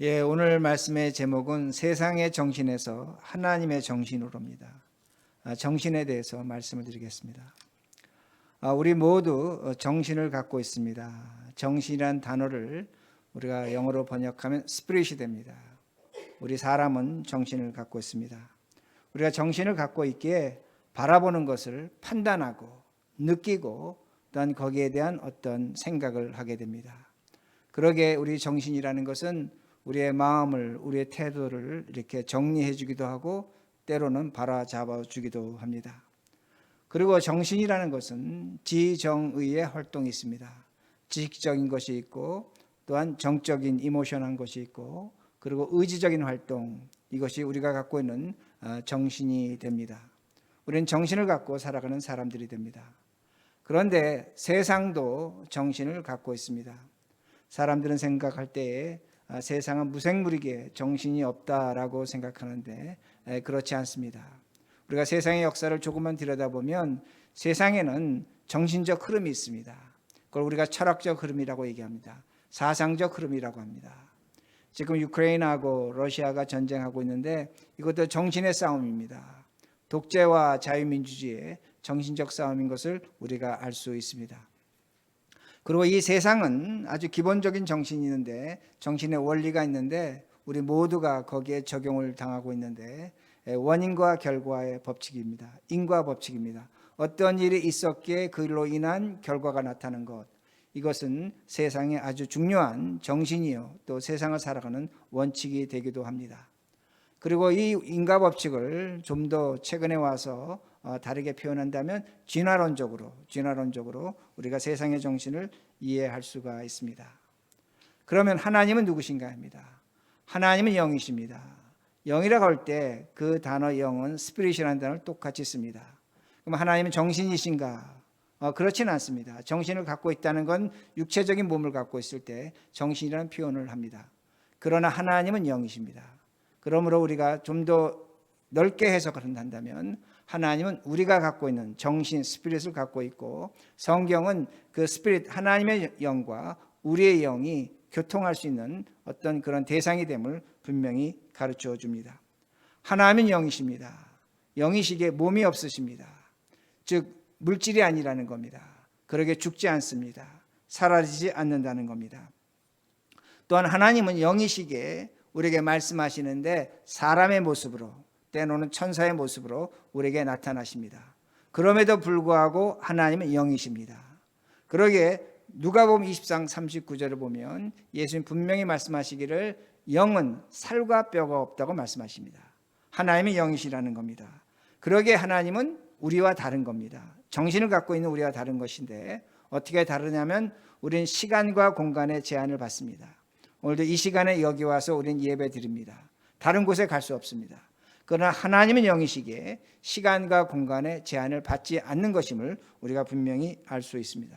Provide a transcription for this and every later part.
오늘 말씀의 제목은 세상의 정신에서 하나님의 정신으로입니다. 정신에 대해서 말씀을 드리겠습니다. 우리 모두 정신을 갖고 있습니다. 정신이란 단어를 우리가 영어로 번역하면 스피릿이 됩니다. 우리 사람은 정신을 갖고 있습니다. 우리가 정신을 갖고 있기에 바라보는 것을 판단하고 느끼고 또한 거기에 대한 어떤 생각을 하게 됩니다. 그러게 우리 정신이라는 것은 우리의 마음을, 우리의 태도를 이렇게 정리해 주기도 하고 때로는 바로잡아 주기도 합니다. 그리고 정신이라는 것은 지정의의 활동이 있습니다. 지식적인 것이 있고 또한 정적인 이모션한 것이 있고 그리고 의지적인 활동, 이것이 우리가 갖고 있는 정신이 됩니다. 우리는 정신을 갖고 살아가는 사람들이 됩니다. 그런데 세상도 정신을 갖고 있습니다. 사람들은 생각할 때에 세상은 무생물이기에 정신이 없다라고 생각하는데 그렇지 않습니다. 우리가 세상의 역사를 조금만 들여다보면 세상에는 정신적 흐름이 있습니다. 그걸 우리가 철학적 흐름이라고 얘기합니다. 사상적 흐름이라고 합니다. 지금 유크레인하고 러시아가 전쟁하고 있는데 이것도 정신의 싸움입니다. 독재와 자유민주주의의 정신적 싸움인 것을 우리가 알 수 있습니다. 그리고 이 세상은 아주 기본적인 정신이 있는데, 정신의 원리가 있는데 우리 모두가 거기에 적용을 당하고 있는데 원인과 결과의 법칙입니다. 인과 법칙입니다. 어떤 일이 있었기에 그로 인한 결과가 나타나는 것, 이것은 세상의 아주 중요한 정신이요 또 세상을 살아가는 원칙이 되기도 합니다. 그리고 이 인과 법칙을 좀 더 최근에 와서 다르게 표현한다면 진화론적으로 우리가 세상의 정신을 이해할 수가 있습니다. 그러면 하나님은 누구신가 합니다. 하나님은 영이십니다. 영이라고 할 때 그 단어 영은 스피릿이라는 단어를 똑같이 씁니다. 그럼 하나님은 정신이신가? 그렇지는 않습니다. 정신을 갖고 있다는 건 육체적인 몸을 갖고 있을 때 정신이라는 표현을 합니다. 그러나 하나님은 영이십니다. 그러므로 우리가 좀 더 넓게 해석을 한다면 하나님은 우리가 갖고 있는 정신, 스피릿을 갖고 있고 성경은 그 스피릿, 하나님의 영과 우리의 영이 교통할 수 있는 어떤 그런 대상이 됨을 분명히 가르쳐 줍니다. 하나님은 영이십니다. 영이시기에 몸이 없으십니다. 즉 물질이 아니라는 겁니다. 그러게 죽지 않습니다. 사라지지 않는다는 겁니다. 또한 하나님은 영이시기에 우리에게 말씀하시는데 사람의 모습으로, 때로는 천사의 모습으로 우리에게 나타나십니다. 그럼에도 불구하고 하나님은 영이십니다. 그러기에 누가복음 20장 39절을 보면 예수님 분명히 말씀하시기를 영은 살과 뼈가 없다고 말씀하십니다. 하나님이 영이시라는 겁니다. 그러기에 하나님은 우리와 다른 겁니다. 정신을 갖고 있는 우리와 다른 것인데 어떻게 다르냐면 우리는 시간과 공간의 제한을 받습니다. 오늘도 이 시간에 여기 와서 우리는 예배 드립니다. 다른 곳에 갈 수 없습니다. 그러나 하나님은 영이시기에 시간과 공간의 제한을 받지 않는 것임을 우리가 분명히 알 수 있습니다.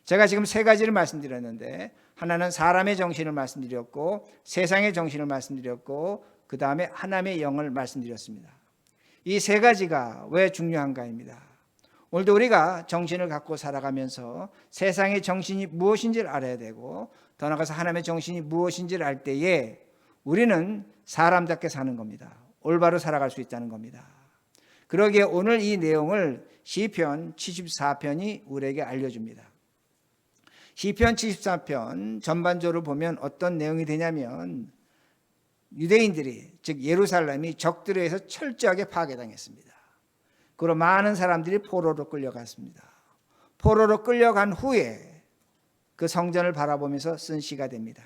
제가 지금 세 가지를 말씀드렸는데 하나는 사람의 정신을 말씀드렸고 세상의 정신을 말씀드렸고 그 다음에 하나님의 영을 말씀드렸습니다. 이 세 가지가 왜 중요한가입니다. 오늘도 우리가 정신을 갖고 살아가면서 세상의 정신이 무엇인지를 알아야 되고 더 나아가서 하나님의 정신이 무엇인지를 알 때에 우리는 사람답게 사는 겁니다. 올바로 살아갈 수 있다는 겁니다. 그러기에 오늘 이 내용을 시편 74편이 우리에게 알려줍니다. 시편 74편 전반적으로 보면 어떤 내용이 되냐면 유대인들이, 즉 예루살렘이 적들에 의해서 철저하게 파괴당했습니다. 그리고 많은 사람들이 포로로 끌려갔습니다. 포로로 끌려간 후에 그 성전을 바라보면서 쓴 시가 됩니다.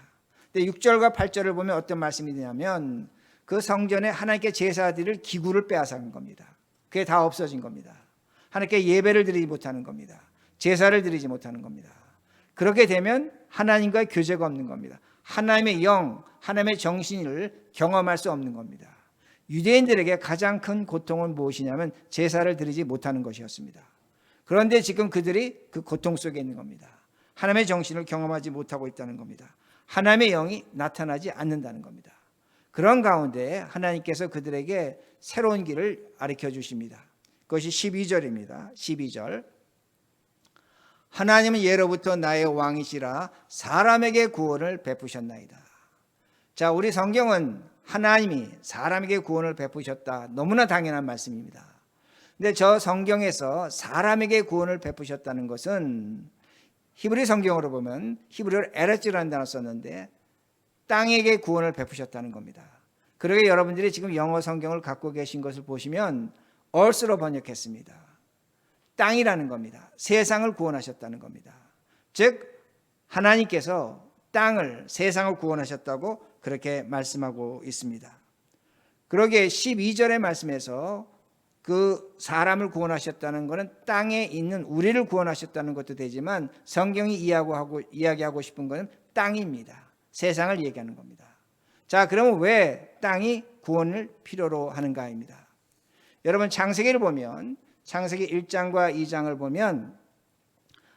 근데 6절과 8절을 보면 어떤 말씀이 되냐면 그 성전에 하나님께 제사 드릴 기구를 빼앗은 겁니다. 그게 다 없어진 겁니다. 하나님께 예배를 드리지 못하는 겁니다. 제사를 드리지 못하는 겁니다. 그렇게 되면 하나님과의 교제가 없는 겁니다. 하나님의 영, 하나님의 정신을 경험할 수 없는 겁니다. 유대인들에게 가장 큰 고통은 무엇이냐면 제사를 드리지 못하는 것이었습니다. 그런데 지금 그들이 그 고통 속에 있는 겁니다. 하나님의 정신을 경험하지 못하고 있다는 겁니다. 하나님의 영이 나타나지 않는다는 겁니다. 그런 가운데 하나님께서 그들에게 새로운 길을 가르쳐 주십니다. 그것이 12절입니다. 12절. 하나님은 예로부터 나의 왕이시라 사람에게 구원을 베푸셨나이다. 자, 우리 성경은 하나님이 사람에게 구원을 베푸셨다. 너무나 당연한 말씀입니다. 근데 저 성경에서 사람에게 구원을 베푸셨다는 것은 히브리 성경으로 보면 히브리어로 에레츠라는 단어 썼는데 땅에게 구원을 베푸셨다는 겁니다. 그러게 여러분들이 지금 영어 성경을 갖고 계신 것을 보시면 earth로 번역했습니다. 땅이라는 겁니다. 세상을 구원하셨다는 겁니다. 즉 하나님께서 땅을, 세상을 구원하셨다고 그렇게 말씀하고 있습니다. 그러기에 12절의 말씀에서 그 사람을 구원하셨다는 것은 땅에 있는 우리를 구원하셨다는 것도 되지만 성경이 이야기하고 싶은 것은 땅입니다. 세상을 얘기하는 겁니다. 자, 그러면 왜 땅이 구원을 필요로 하는가입니다. 여러분 창세기를 보면 창세기 1장과 2장을 보면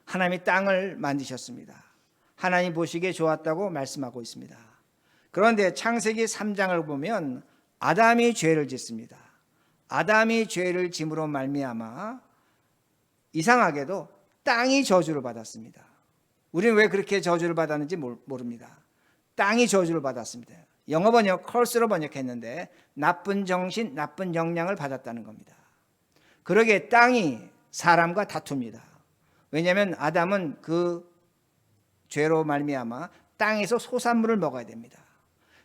하나님이 땅을 만드셨습니다. 하나님 보시기에 좋았다고 말씀하고 있습니다. 그런데 창세기 3장을 보면 아담이 죄를 짓습니다. 아담이 죄를 짐으로 말미암아 이상하게도 땅이 저주를 받았습니다. 우리는 왜 그렇게 저주를 받았는지 모릅니다. 땅이 저주를 받았습니다. 영어 번역 curse로 번역했는데 나쁜 정신, 나쁜 영향을 받았다는 겁니다. 그러기에 땅이 사람과 다툽니다. 왜냐하면 아담은 그 죄로 말미암아 땅에서 소산물을 먹어야 됩니다.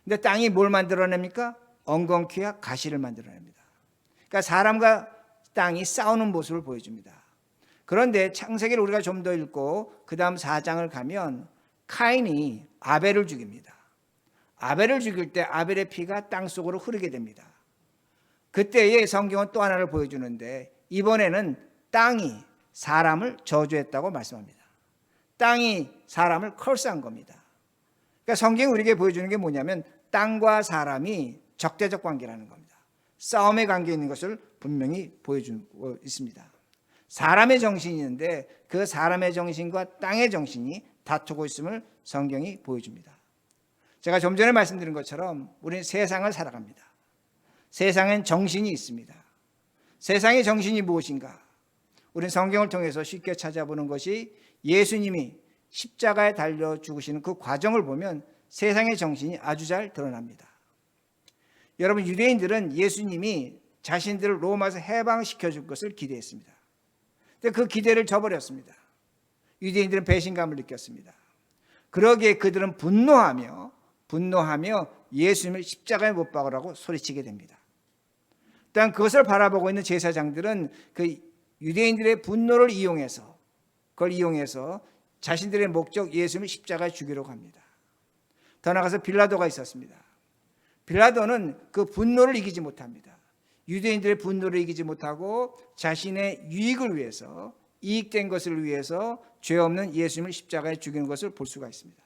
근데 땅이 뭘 만들어냅니까? 엉겅퀴와 가시를 만들어냅니다. 그러니까 사람과 땅이 싸우는 모습을 보여줍니다. 그런데 창세기를 우리가 좀 더 읽고 그 다음 4장을 가면 카인이 아벨을 죽입니다. 아벨을 죽일 때 아벨의 피가 땅속으로 흐르게 됩니다. 그때의 성경은 또 하나를 보여주는데 이번에는 땅이 사람을 저주했다고 말씀합니다. 땅이 사람을 컬스한 겁니다. 그러니까 성경이 우리에게 보여주는 게 뭐냐면 땅과 사람이 적대적 관계라는 겁니다. 싸움의 관계에 있는 것을 분명히 보여주고 있습니다. 사람의 정신이 있는데 그 사람의 정신과 땅의 정신이 다투고 있음을 성경이 보여줍니다. 제가 좀 전에 말씀드린 것처럼 우리는 세상을 살아갑니다. 세상엔 정신이 있습니다. 세상의 정신이 무엇인가? 우리는 성경을 통해서 쉽게 찾아보는 것이 예수님이 십자가에 달려 죽으시는 그 과정을 보면 세상의 정신이 아주 잘 드러납니다. 여러분 유대인들은 예수님이 자신들을 로마에서 해방시켜 줄 것을 기대했습니다. 근데 그 기대를 저버렸습니다. 유대인들은 배신감을 느꼈습니다. 그러기에 그들은 분노하며 예수님을 십자가에 못 박으라고 소리치게 됩니다. 또한 그것을 바라보고 있는 제사장들은 그 유대인들의 분노를 이용해서 자신들의 목적 예수님을 십자가에 죽이려고 합니다. 더 나아가서 빌라도가 있었습니다. 빌라도는 그 분노를 이기지 못합니다. 유대인들의 분노를 이기지 못하고 자신의 유익을 위해서 이익된 것을 위해서 죄 없는 예수님을 십자가에 죽이는 것을 볼 수가 있습니다.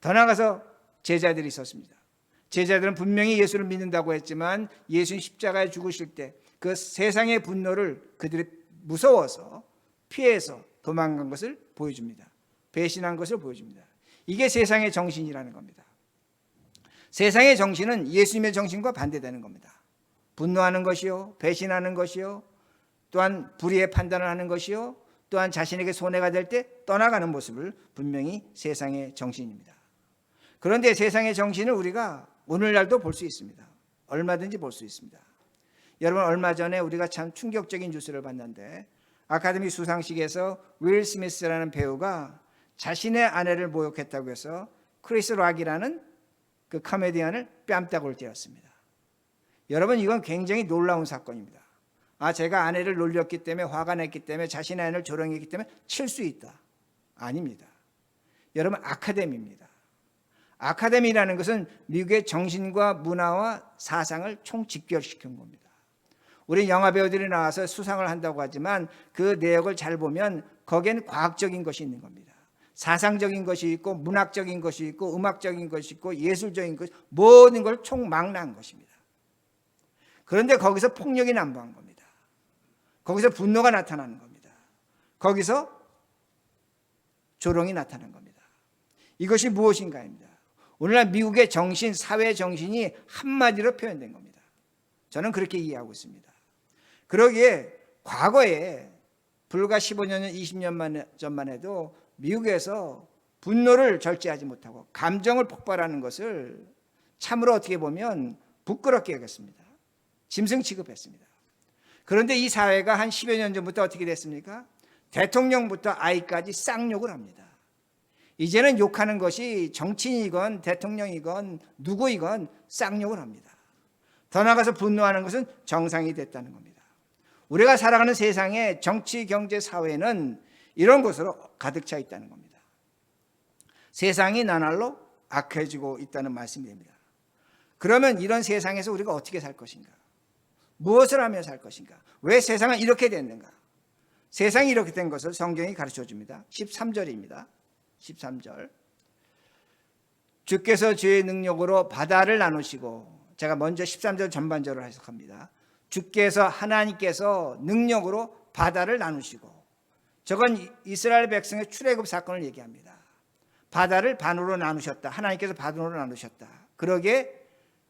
더 나아가서 제자들이 있었습니다. 제자들은 분명히 예수를 믿는다고 했지만 예수님 십자가에 죽으실 때 그 세상의 분노를 그들이 무서워서 피해서 도망간 것을 보여줍니다. 배신한 것을 보여줍니다. 이게 세상의 정신이라는 겁니다. 세상의 정신은 예수님의 정신과 반대되는 겁니다. 분노하는 것이요, 배신하는 것이요, 또한 불의의 판단을 하는 것이요, 또한 자신에게 손해가 될 때 떠나가는 모습을 분명히 세상의 정신입니다. 그런데 세상의 정신을 우리가 오늘날도 볼 수 있습니다. 얼마든지 볼 수 있습니다. 여러분 얼마 전에 우리가 참 충격적인 뉴스를 봤는데 아카데미 수상식에서 윌 스미스라는 배우가 자신의 아내를 모욕했다고 해서 크리스 락이라는 그 코미디언을 뺨따구를 때렸습니다. 여러분 이건 굉장히 놀라운 사건입니다. 제가 아내를 놀렸기 때문에 화가 냈기 때문에 자신의 아내를 조롱했기 때문에 칠 수 있다. 아닙니다. 여러분 아카데미입니다. 아카데미라는 것은 미국의 정신과 문화와 사상을 총집결시킨 겁니다. 우리 영화 배우들이 나와서 수상을 한다고 하지만 그 내역을 잘 보면 거기엔 과학적인 것이 있는 겁니다. 사상적인 것이 있고 문학적인 것이 있고 음악적인 것이 있고 예술적인 것 모든 걸 총망라한 것입니다. 그런데 거기서 폭력이 난무한 겁니다. 거기서 분노가 나타나는 겁니다. 거기서 조롱이 나타난 겁니다. 이것이 무엇인가입니다. 오늘날 미국의 정신, 사회 정신이 한마디로 표현된 겁니다. 저는 그렇게 이해하고 있습니다. 그러기에 과거에 불과 15년, 20년 전만 해도 미국에서 분노를 절제하지 못하고 감정을 폭발하는 것을 참으로 어떻게 보면 부끄럽게 여겼습니다. 짐승 취급했습니다. 그런데 이 사회가 한 10여 년 전부터 어떻게 됐습니까? 대통령부터 아이까지 쌍욕을 합니다. 이제는 욕하는 것이 정치인이건 대통령이건 누구이건 쌍욕을 합니다. 더 나아가서 분노하는 것은 정상이 됐다는 겁니다. 우리가 살아가는 세상의 정치, 경제, 사회는 이런 것으로 가득 차 있다는 겁니다. 세상이 나날로 악해지고 있다는 말씀이 됩니다. 그러면 이런 세상에서 우리가 어떻게 살 것인가? 무엇을 하며 살 것인가? 왜 세상은 이렇게 됐는가? 세상이 이렇게 된 것을 성경이 가르쳐 줍니다. 13절입니다. 13절. 주께서 주의 능력으로 바다를 나누시고, 제가 먼저 13절 전반절을 해석합니다. 주께서 하나님께서 능력으로 바다를 나누시고, 저건 이스라엘 백성의 출애굽 사건을 얘기합니다. 바다를 반으로 나누셨다. 하나님께서 반으로 나누셨다. 그러기에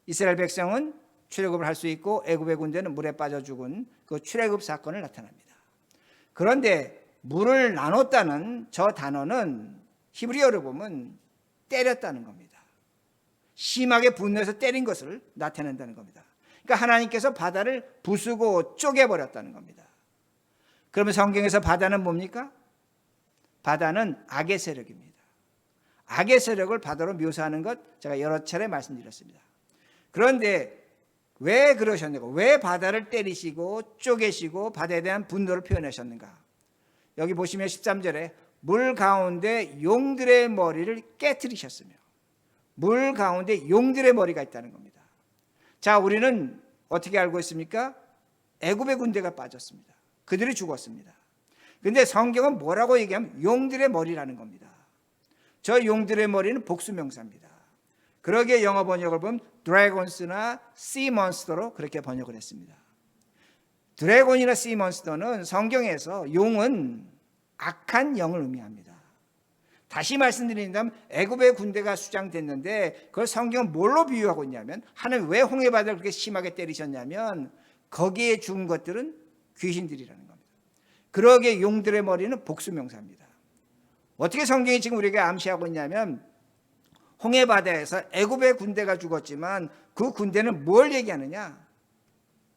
이스라엘 백성은 출애굽을 할 수 있고 애굽의 군대는 물에 빠져 죽은 그 출애굽 사건을 나타납니다. 그런데 물을 나눴다는 저 단어는 히브리어로 보면 때렸다는 겁니다. 심하게 분노해서 때린 것을 나타낸다는 겁니다. 그러니까 하나님께서 바다를 부수고 쪼개버렸다는 겁니다. 그러면 성경에서 바다는 뭡니까? 바다는 악의 세력입니다. 악의 세력을 바다로 묘사하는 것 제가 여러 차례 말씀드렸습니다. 그런데 왜 그러셨는가? 왜 바다를 때리시고 쪼개시고 바다에 대한 분노를 표현하셨는가? 여기 보시면 13절에 물 가운데 용들의 머리를 깨트리셨으며, 물 가운데 용들의 머리가 있다는 겁니다. 자, 우리는 어떻게 알고 있습니까? 애굽의 군대가 빠졌습니다. 그들이 죽었습니다. 그런데 성경은 뭐라고 얘기하면 용들의 머리라는 겁니다. 저 용들의 머리는 복수명사입니다. 그러기에 영어 번역을 보면 드래곤스나 씨몬스터로 그렇게 번역을 했습니다. 드래곤이나 씨몬스터는 성경에서 용은 악한 영을 의미합니다. 다시 말씀드린다면 애굽의 군대가 수장됐는데 그걸 성경은 뭘로 비유하고 있냐면, 하나님 왜 홍해바다를 그렇게 심하게 때리셨냐면 거기에 죽은 것들은 귀신들이라는 겁니다. 그러기에 용들의 머리는 복수명사입니다. 어떻게 성경이 지금 우리에게 암시하고 있냐면, 홍해바다에서 애굽의 군대가 죽었지만 그 군대는 뭘 얘기하느냐?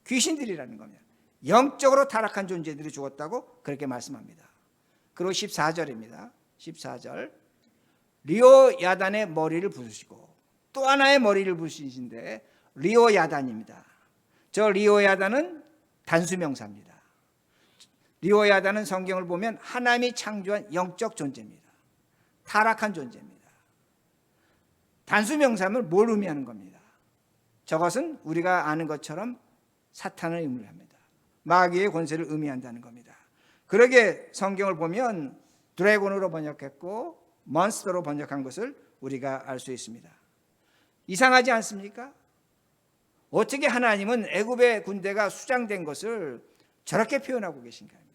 귀신들이라는 겁니다. 영적으로 타락한 존재들이 죽었다고 그렇게 말씀합니다. 그리고 14절입니다. 14절. 리오야단의 머리를 부수시고, 또 하나의 머리를 부수신데 리오야단입니다. 저 리오야단은 단수명사입니다. 리오야단은 성경을 보면 하나님이 창조한 영적 존재입니다. 타락한 존재입니다. 단수명사는 뭘 의미하는 겁니다? 저것은 우리가 아는 것처럼 사탄을 의미합니다. 마귀의 권세를 의미한다는 겁니다. 그러게 성경을 보면 드래곤으로 번역했고 몬스터로 번역한 것을 우리가 알 수 있습니다. 이상하지 않습니까? 어떻게 하나님은 애굽의 군대가 수장된 것을 저렇게 표현하고 계신가 합니다.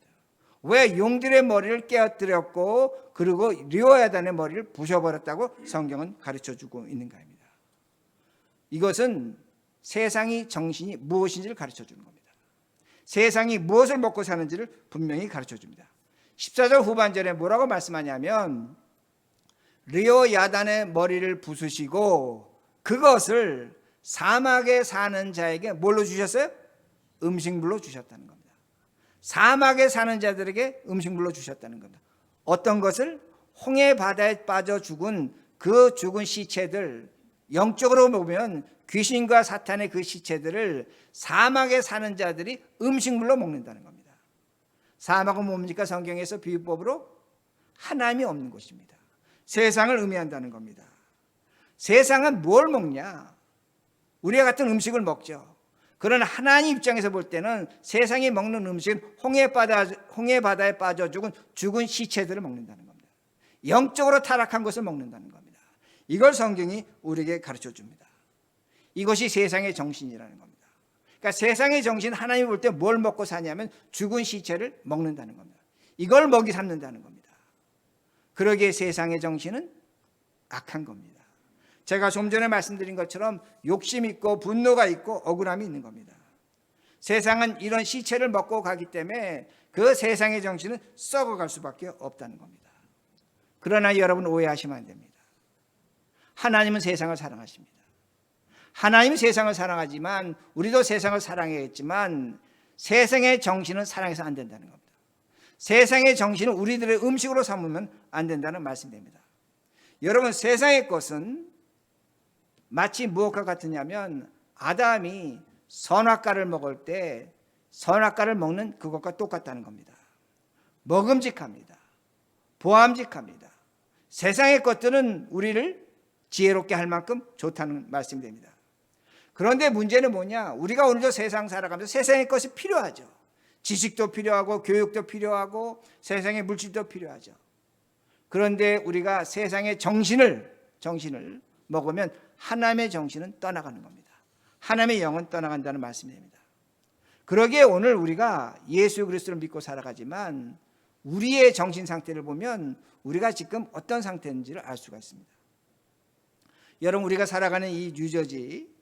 왜 용들의 머리를 깨어뜨렸고 그리고 리오야단의 머리를 부셔버렸다고 성경은 가르쳐주고 있는가 합니다. 이것은 세상이 정신이 무엇인지를 가르쳐주는 겁니다. 세상이 무엇을 먹고 사는지를 분명히 가르쳐줍니다. 14절 후반절에 뭐라고 말씀하냐면, 리오야단의 머리를 부수시고 그것을 사막에 사는 자에게 뭘로 주셨어요? 음식물로 주셨다는 겁니다. 사막에 사는 자들에게 음식물로 주셨다는 겁니다. 어떤 것을? 홍해 바다에 빠져 죽은 그 죽은 시체들, 영적으로 보면 귀신과 사탄의 그 시체들을 사막에 사는 자들이 음식물로 먹는다는 겁니다. 사막은 뭡니까? 성경에서 비유법으로 하나님이 없는 곳입니다. 세상을 의미한다는 겁니다. 세상은 뭘 먹냐? 우리와 같은 음식을 먹죠. 그러나 하나님 입장에서 볼 때는 세상이 먹는 음식은 홍해바다에 빠져 죽은 시체들을 먹는다는 겁니다. 영적으로 타락한 것을 먹는다는 겁니다. 이걸 성경이 우리에게 가르쳐 줍니다. 이것이 세상의 정신이라는 겁니다. 그러니까 세상의 정신은 하나님이 볼 때 뭘 먹고 사냐면 죽은 시체를 먹는다는 겁니다. 이걸 먹이 삼는다는 겁니다. 그러기에 세상의 정신은 악한 겁니다. 제가 좀 전에 말씀드린 것처럼 욕심이 있고 분노가 있고 억울함이 있는 겁니다. 세상은 이런 시체를 먹고 가기 때문에 그 세상의 정신은 썩어갈 수밖에 없다는 겁니다. 그러나 여러분 오해하시면 안 됩니다. 하나님은 세상을 사랑하십니다. 하나님이 세상을 사랑하지만 우리도 세상을 사랑해야겠지만 세상의 정신은 사랑해서 안 된다는 겁니다. 세상의 정신은 우리들의 음식으로 삼으면 안 된다는 말씀입니다. 여러분, 세상의 것은 마치 무엇과 같으냐면 아담이 선악과를 먹을 때 선악과를 먹는 그것과 똑같다는 겁니다. 먹음직합니다. 보암직합니다. 세상의 것들은 우리를 지혜롭게 할 만큼 좋다는 말씀이 됩니다. 그런데 문제는 뭐냐? 우리가 오늘도 세상 살아가면서 세상의 것이 필요하죠. 지식도 필요하고 교육도 필요하고 세상의 물질도 필요하죠. 그런데 우리가 세상의 정신을 먹으면 하나님의 정신은 떠나가는 겁니다. 하나님의 영은 떠나간다는 말씀입니다. 그러기에 오늘 우리가 예수 그리스도를 믿고 살아가지만 우리의 정신 상태를 보면 우리가 지금 어떤 상태인지를 알 수가 있습니다. 여러분, 우리가 살아가는 이 뉴저지,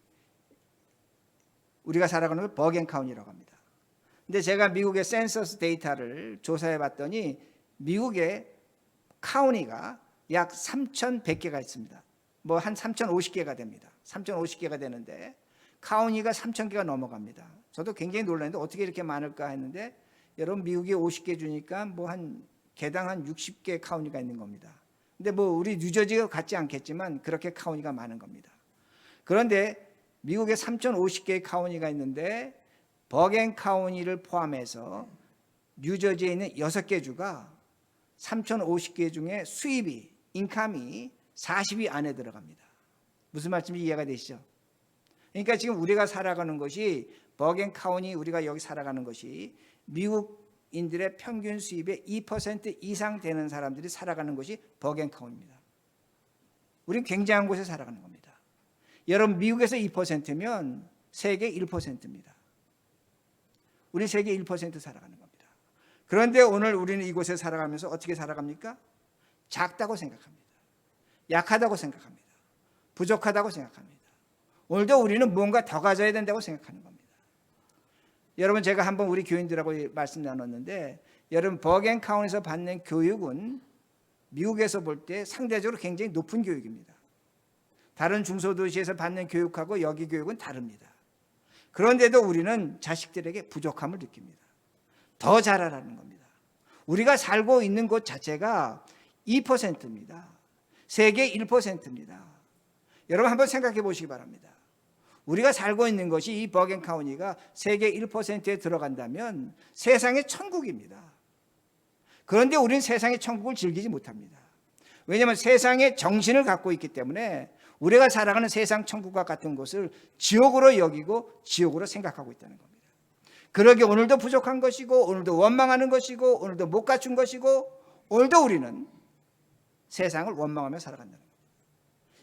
우리가 살아가는 걸 버겐카운티라고 합니다. 근데 제가 미국의 센서스 데이터를 조사해 봤더니 미국의 카운티가 약 3,100개가 있습니다. 뭐 한 3,050개가 됩니다. 3,050개가 되는데 카운티가 3,000개가 넘어갑니다. 저도 굉장히 놀랐는데 어떻게 이렇게 많을까 했는데 여러분, 미국이 50개 주니까 뭐 한 개당 한 60개 카운티가 있는 겁니다. 근데 뭐 우리 뉴저지가 같지 않겠지만 그렇게 카운티가 많은 겁니다. 그런데 미국에 3,050개의 카운티가 있는데 버겐 카운티를 포함해서 뉴저지에 있는 6개 주가 3,050개 중에 수입이, 인컴이 40위 안에 들어갑니다. 무슨 말씀인지 이해가 되시죠? 그러니까 지금 우리가 살아가는 것이 버겐 카운티, 우리가 여기 살아가는 것이 미국인들의 평균 수입의 2% 이상 되는 사람들이 살아가는 것이 버겐 카운티입니다. 우리는 굉장한 곳에 살아가는 겁니다. 여러분, 미국에서 2%면 세계 1%입니다. 우리 세계 1% 살아가는 겁니다. 그런데 오늘 우리는 이곳에 살아가면서 어떻게 살아갑니까? 작다고 생각합니다. 약하다고 생각합니다. 부족하다고 생각합니다. 오늘도 우리는 뭔가 더 가져야 된다고 생각하는 겁니다. 여러분, 제가 한번 우리 교인들하고 말씀 나눴는데 여러분, 버겐 카운티에서 받는 교육은 미국에서 볼 때 상대적으로 굉장히 높은 교육입니다. 다른 중소도시에서 받는 교육하고 여기 교육은 다릅니다. 그런데도 우리는 자식들에게 부족함을 느낍니다. 더 잘하라는 겁니다. 우리가 살고 있는 곳 자체가 2%입니다. 세계 1%입니다. 여러분, 한번 생각해 보시기 바랍니다. 우리가 살고 있는 것이 이 버겐 카운티가 세계 1%에 들어간다면 세상의 천국입니다. 그런데 우리는 세상의 천국을 즐기지 못합니다. 왜냐하면 세상의 정신을 갖고 있기 때문에 우리가 살아가는 세상 천국과 같은 것을 지옥으로 여기고 지옥으로 생각하고 있다는 겁니다. 그러기에 오늘도 부족한 것이고 오늘도 원망하는 것이고 오늘도 못 갖춘 것이고 오늘도 우리는 세상을 원망하며 살아간다는 겁니다.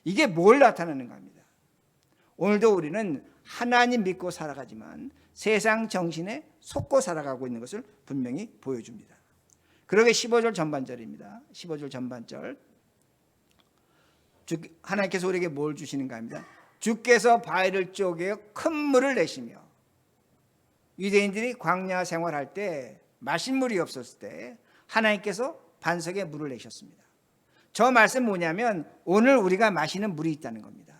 이게 뭘 나타내는가 합니다. 오늘도 우리는 하나님 믿고 살아가지만 세상 정신에 속고 살아가고 있는 것을 분명히 보여줍니다. 그러게 15절 전반절입니다. 15절 전반절. 하나님께서 우리에게 뭘 주시는가 합니다. 주께서 바위를 쪼개어 큰 물을 내시며, 유대인들이 광야 생활할 때 마실 물이 없었을 때 하나님께서 반석에 물을 내셨습니다. 저 말씀 뭐냐면 오늘 우리가 마시는 물이 있다는 겁니다.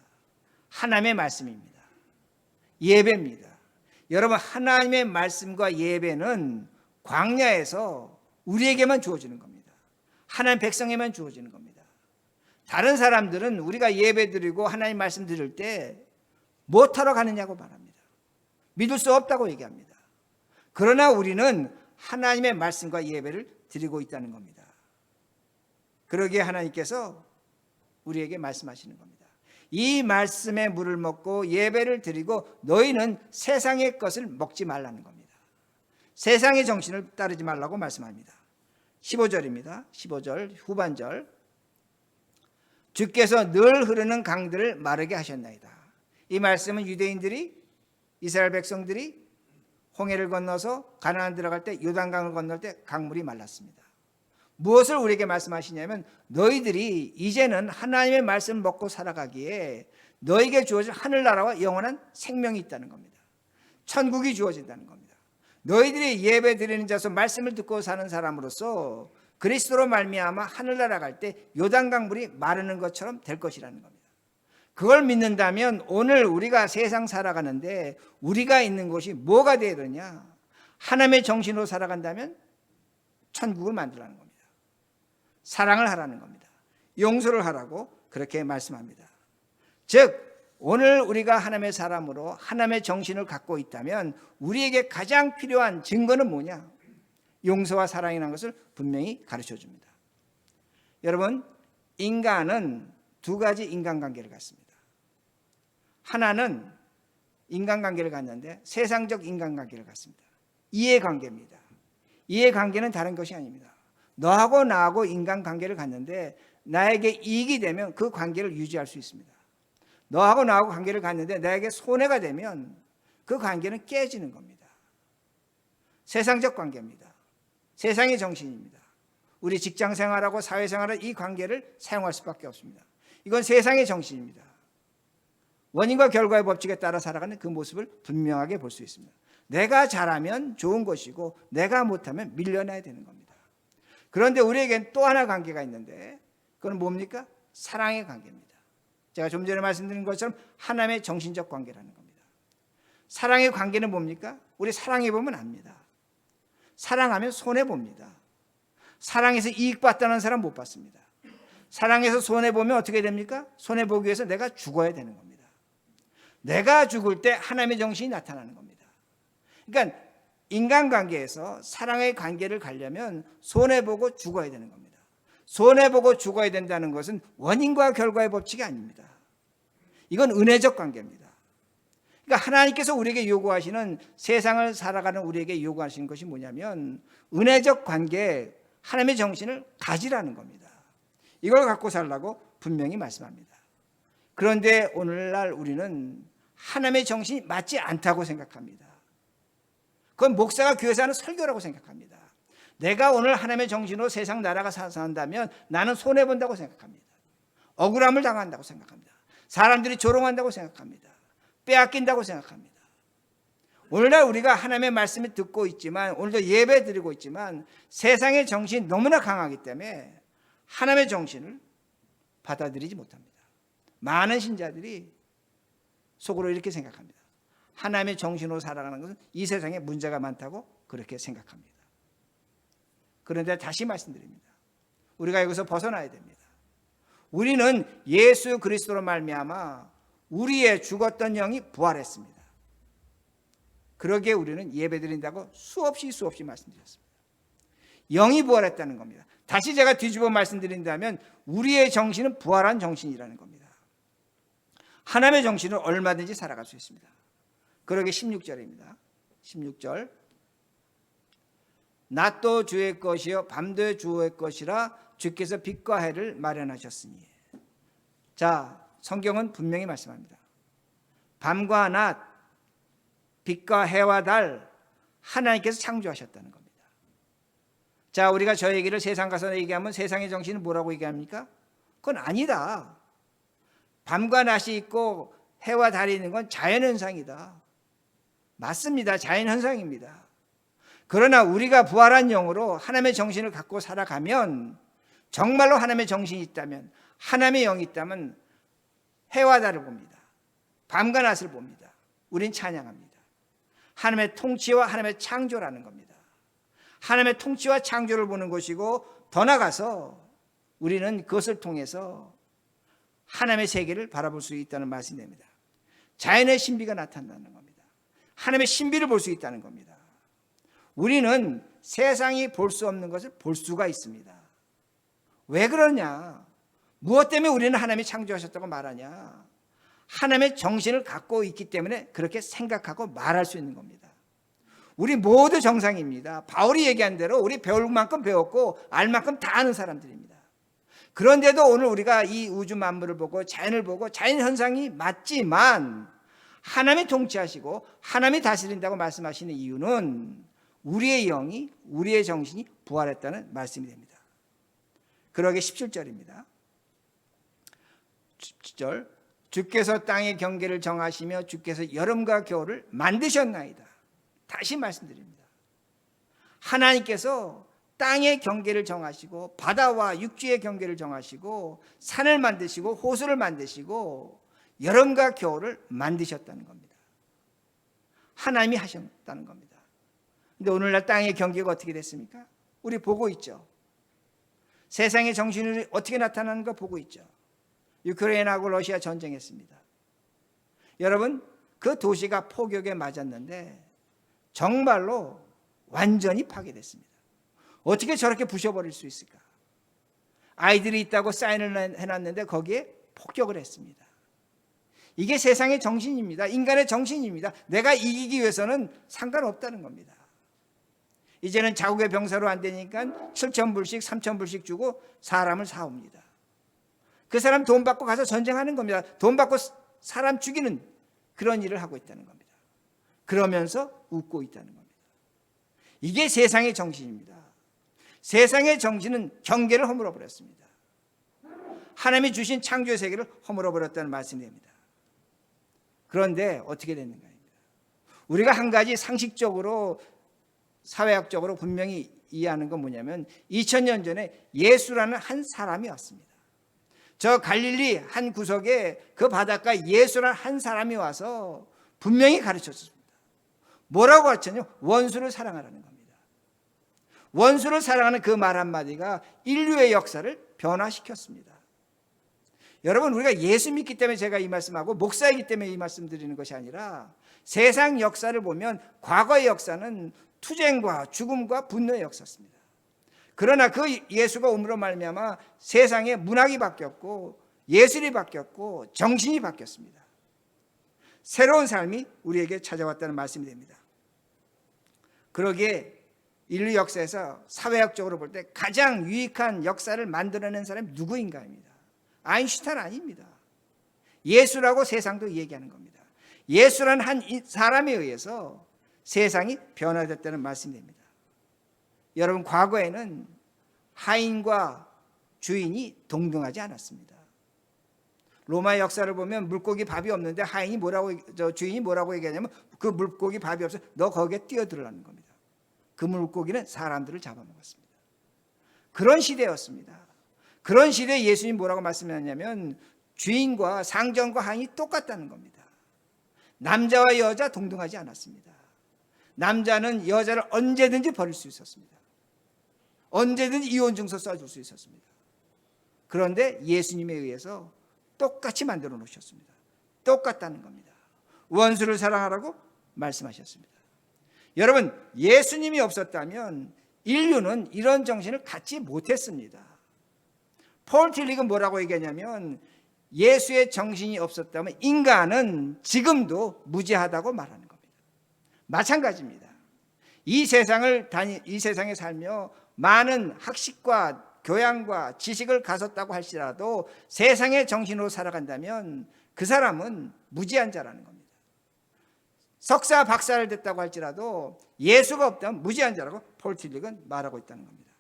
하나님의 말씀입니다. 예배입니다. 여러분, 하나님의 말씀과 예배는 광야에서 우리에게만 주어지는 겁니다. 하나님 백성에만 주어지는 겁니다. 다른 사람들은 우리가 예배 드리고 하나님 말씀 드릴 때 못하러 가느냐고 말합니다. 믿을 수 없다고 얘기합니다. 그러나 우리는 하나님의 말씀과 예배를 드리고 있다는 겁니다. 그러기에 하나님께서 우리에게 말씀하시는 겁니다. 이 말씀의 물을 먹고 예배를 드리고 너희는 세상의 것을 먹지 말라는 겁니다. 세상의 정신을 따르지 말라고 말씀합니다. 15절입니다. 15절 후반절. 주께서 늘 흐르는 강들을 마르게 하셨나이다. 이 말씀은 유대인들이, 이스라엘 백성들이 홍해를 건너서 가나안 들어갈 때 요단강을 건널 때 강물이 말랐습니다. 무엇을 우리에게 말씀하시냐면 너희들이 이제는 하나님의 말씀을 먹고 살아가기에 너에게 주어질 하늘나라와 영원한 생명이 있다는 겁니다. 천국이 주어진다는 겁니다. 너희들이 예배 드리는 자서 말씀을 듣고 사는 사람으로서 그리스도로 말미암아 하늘나라 갈 때 요단강 물이 마르는 것처럼 될 것이라는 겁니다. 그걸 믿는다면 오늘 우리가 세상 살아가는데 우리가 있는 곳이 뭐가 되어야 되느냐? 하나님의 정신으로 살아간다면 천국을 만들라는 겁니다. 사랑을 하라는 겁니다. 용서를 하라고 그렇게 말씀합니다. 즉 오늘 우리가 하나님의 사람으로 하나님의 정신을 갖고 있다면 우리에게 가장 필요한 증거는 뭐냐? 용서와 사랑이라는 것을 분명히 가르쳐 줍니다. 여러분, 인간은 두 가지 인간관계를 갖습니다. 하나는 인간관계를 갖는데 세상적 인간관계를 갖습니다. 이해관계입니다. 이해관계는 다른 것이 아닙니다. 너하고 나하고 인간관계를 갖는데 나에게 이익이 되면 그 관계를 유지할 수 있습니다. 너하고 나하고 관계를 갖는데 나에게 손해가 되면 그 관계는 깨지는 겁니다. 세상적 관계입니다. 세상의 정신입니다. 우리 직장생활하고 사회생활은 이 관계를 사용할 수밖에 없습니다. 이건 세상의 정신입니다. 원인과 결과의 법칙에 따라 살아가는 그 모습을 분명하게 볼 수 있습니다. 내가 잘하면 좋은 것이고 내가 못하면 밀려나야 되는 겁니다. 그런데 우리에겐 또 하나 관계가 있는데 그건 뭡니까? 사랑의 관계입니다. 제가 좀 전에 말씀드린 것처럼 하나님의 정신적 관계라는 겁니다. 사랑의 관계는 뭡니까? 우리 사랑해보면 압니다. 사랑하면 손해봅니다. 사랑해서 이익 받다는 사람 못 받습니다. 사랑해서 손해보면 어떻게 됩니까? 손해보기 위해서 내가 죽어야 되는 겁니다. 내가 죽을 때 하나님의 정신이 나타나는 겁니다. 그러니까 인간관계에서 사랑의 관계를 가려면 손해보고 죽어야 되는 겁니다. 손해보고 죽어야 된다는 것은 원인과 결과의 법칙이 아닙니다. 이건 은혜적 관계입니다. 그러니까 하나님께서 우리에게 요구하시는, 세상을 살아가는 우리에게 요구하시는 것이 뭐냐면 은혜적 관계, 하나님의 정신을 가지라는 겁니다. 이걸 갖고 살라고 분명히 말씀합니다. 그런데 오늘날 우리는 하나님의 정신이 맞지 않다고 생각합니다. 그건 목사가 교회에서 하는 설교라고 생각합니다. 내가 오늘 하나님의 정신으로 세상 나라가 산다면 나는 손해본다고 생각합니다. 억울함을 당한다고 생각합니다. 사람들이 조롱한다고 생각합니다. 빼앗긴다고 생각합니다. 오늘날 우리가 하나님의 말씀을 듣고 있지만, 오늘도 예배 드리고 있지만 세상의 정신이 너무나 강하기 때문에 하나님의 정신을 받아들이지 못합니다. 많은 신자들이 속으로 이렇게 생각합니다. 하나님의 정신으로 살아가는 것은 이 세상에 문제가 많다고 그렇게 생각합니다. 그런데 다시 말씀드립니다. 우리가 여기서 벗어나야 됩니다. 우리는 예수 그리스도로 말미암아 우리의 죽었던 영이 부활했습니다. 그러기에 우리는 예배드린다고 수없이 말씀드렸습니다. 영이 부활했다는 겁니다. 다시 제가 뒤집어 말씀드린다면 우리의 정신은 부활한 정신이라는 겁니다. 하나님의 정신은 얼마든지 살아갈 수 있습니다. 그러게 16절입니다. 16절. 낮도 주의 것이요 밤도 주의 것이라 주께서 빛과 해를 마련하셨으니. 자, 성경은 분명히 말씀합니다. 밤과 낮, 빛과 해와 달, 하나님께서 창조하셨다는 겁니다. 자, 우리가 저 얘기를 세상 가서 얘기하면 세상의 정신은 뭐라고 얘기합니까? 그건 아니다. 밤과 낮이 있고 해와 달이 있는 건 자연현상이다. 맞습니다. 자연현상입니다. 그러나 우리가 부활한 영으로 하나님의 정신을 갖고 살아가면, 정말로 하나님의 정신이 있다면, 하나님의 영이 있다면 해와 달을 봅니다. 밤과 낮을 봅니다. 우린 찬양합니다. 하나님의 통치와 하나님의 창조라는 겁니다. 하나님의 통치와 창조를 보는 것이고, 더 나아가서 우리는 그것을 통해서 하나님의 세계를 바라볼 수 있다는 말씀이 됩니다. 자연의 신비가 나타난다는 겁니다. 하나님의 신비를 볼 수 있다는 겁니다. 우리는 세상이 볼 수 없는 것을 볼 수가 있습니다. 왜 그러냐? 무엇 때문에 우리는 하나님이 창조하셨다고 말하냐? 하나님의 정신을 갖고 있기 때문에 그렇게 생각하고 말할 수 있는 겁니다. 우리 모두 정상입니다. 바울이 얘기한 대로 우리 배울 만큼 배웠고 알 만큼 다 아는 사람들입니다. 그런데도 오늘 우리가 이 우주 만물을 보고 자연을 보고 자연 현상이 맞지만 하나님이 통치하시고 하나님이 다스린다고 말씀하시는 이유는 우리의 영이, 우리의 정신이 부활했다는 말씀이 됩니다. 그러게 17절입니다. 17절. 주께서 땅의 경계를 정하시며 주께서 여름과 겨울을 만드셨나이다. 다시 말씀드립니다. 하나님께서 땅의 경계를 정하시고 바다와 육지의 경계를 정하시고 산을 만드시고 호수를 만드시고 여름과 겨울을 만드셨다는 겁니다. 하나님이 하셨다는 겁니다. 근데 오늘날 땅의 경기가 어떻게 됐습니까? 우리 보고 있죠. 세상의 정신이 어떻게 나타나는가 보고 있죠. 우크라이나하고 러시아 전쟁했습니다. 여러분, 그 도시가 폭격에 맞았는데 정말로 완전히 파괴됐습니다. 어떻게 저렇게 부셔버릴 수 있을까? 아이들이 있다고 사인을 해놨는데 거기에 폭격을 했습니다. 이게 세상의 정신입니다. 인간의 정신입니다. 내가 이기기 위해서는 상관없다는 겁니다. 이제는 자국의 병사로 안 되니까 7,000불씩 3,000불씩 주고 사람을 사옵니다. 그 사람 돈 받고 가서 전쟁하는 겁니다. 돈 받고 사람 죽이는 그런 일을 하고 있다는 겁니다. 그러면서 웃고 있다는 겁니다. 이게 세상의 정신입니다. 세상의 정신은 경계를 허물어 버렸습니다. 하나님이 주신 창조의 세계를 허물어 버렸다는 말씀이 됩니다. 그런데 어떻게 됐는가? 우리가 한 가지 상식적으로 사회학적으로 분명히 이해하는 건 뭐냐면 2000년 전에 예수라는 한 사람이 왔습니다. 저 갈릴리 한 구석에 그 바닷가에 예수라는 한 사람이 와서 분명히 가르쳤습니다. 뭐라고 가르쳤냐면 원수를 사랑하라는 겁니다. 원수를 사랑하는 그 말 한마디가 인류의 역사를 변화시켰습니다. 여러분, 우리가 예수 믿기 때문에 제가 이 말씀하고 목사이기 때문에 이 말씀 드리는 것이 아니라 세상 역사를 보면 과거의 역사는 투쟁과 죽음과 분노의 역사였습니다. 그러나 그 예수가 오므로 말미암아 세상의 문학이 바뀌었고 예술이 바뀌었고 정신이 바뀌었습니다. 새로운 삶이 우리에게 찾아왔다는 말씀이 됩니다. 그러기에 인류 역사에서 사회학적으로 볼 때 가장 유익한 역사를 만들어낸 사람이 누구인가입니다. 아인슈타인 아닙니다. 예수라고 세상도 얘기하는 겁니다. 예수라는 한 사람에 의해서 세상이 변화됐다는 말씀이 됩니다. 여러분, 과거에는 하인과 주인이 동등하지 않았습니다. 로마의 역사를 보면 물고기 밥이 없는데 하인이 주인이 뭐라고 얘기하냐면 그 물고기 밥이 없어 너 거기에 뛰어들으라는 겁니다. 그 물고기는 사람들을 잡아먹었습니다. 그런 시대였습니다. 그런 시대에 예수님 뭐라고 말씀하셨냐면 주인과 상전과 하인이 똑같다는 겁니다. 남자와 여자 동등하지 않았습니다. 남자는 여자를 언제든지 버릴 수 있었습니다. 언제든지 이혼 증서 써줄 수 있었습니다. 그런데 예수님에 의해서 똑같이 만들어 놓으셨습니다. 똑같다는 겁니다. 원수를 사랑하라고 말씀하셨습니다. 여러분, 예수님이 없었다면 인류는 이런 정신을 갖지 못했습니다. 폴 틸릭은 뭐라고 얘기하냐면 예수의 정신이 없었다면 인간은 지금도 무지하다고 말하는 겁니다. 마찬가지입니다. 이 세상에 살며 많은 학식과 교양과 지식을 가졌다고 할지라도 세상의 정신으로 살아간다면 그 사람은 무지한 자라는 겁니다. 석사 박사를 됐다고 할지라도 예수가 없다면 무지한 자라고 폴 틸릭은 말하고 있다는 겁니다.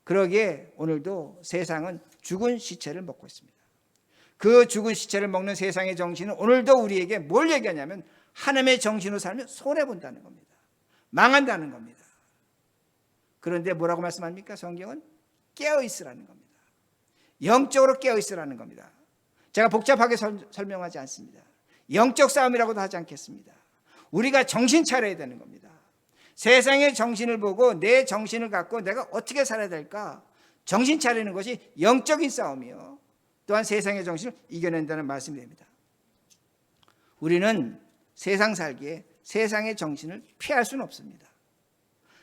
그러기에 오늘도 세상은 죽은 시체를 먹고 있습니다. 그 죽은 시체를 먹는 세상의 정신은 오늘도 우리에게 뭘 얘기하냐면 하나님의 정신으로 살면 손해본다는 겁니다. 망한다는 겁니다. 그런데 뭐라고 말씀합니까? 성경은 깨어있으라는 겁니다. 영적으로 깨어있으라는 겁니다. 제가 복잡하게 설명하지 않습니다. 영적 싸움이라고도 하지 않겠습니다. 우리가 정신 차려야 되는 겁니다. 세상의 정신을 보고 내 정신을 갖고 내가 어떻게 살아야 될까? 정신 차리는 것이 영적인 싸움이요. 또한 세상의 정신을 이겨낸다는 말씀이 됩니다. 우리는 세상 살기에 세상의 정신을 피할 수는 없습니다.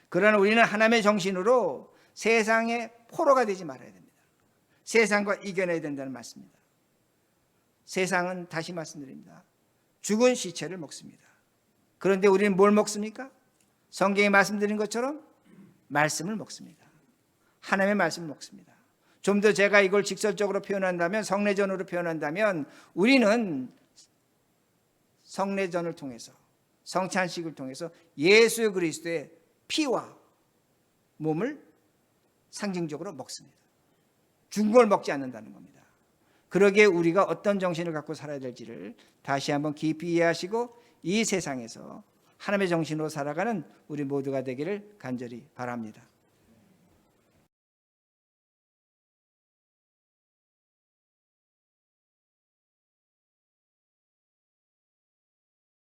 그러나 우리는 하나님의 정신으로 세상의 포로가 되지 말아야 됩니다. 세상과 이겨내야 된다는 말씀입니다. 세상은 다시 말씀드립니다. 죽은 시체를 먹습니다. 그런데 우리는 뭘 먹습니까? 성경이 말씀드린 것처럼 말씀을 먹습니다. 하나님의 말씀을 먹습니다. 좀 더 제가 이걸 직설적으로 표현한다면, 성례전으로 표현한다면 우리는 성례전을 통해서, 성찬식을 통해서 예수 그리스도의 피와 몸을 상징적으로 먹습니다. 죽은 걸 먹지 않는다는 겁니다. 그러기에 우리가 어떤 정신을 갖고 살아야 될지를 다시 한번 깊이 이해하시고 이 세상에서 하나님의 정신으로 살아가는 우리 모두가 되기를 간절히 바랍니다.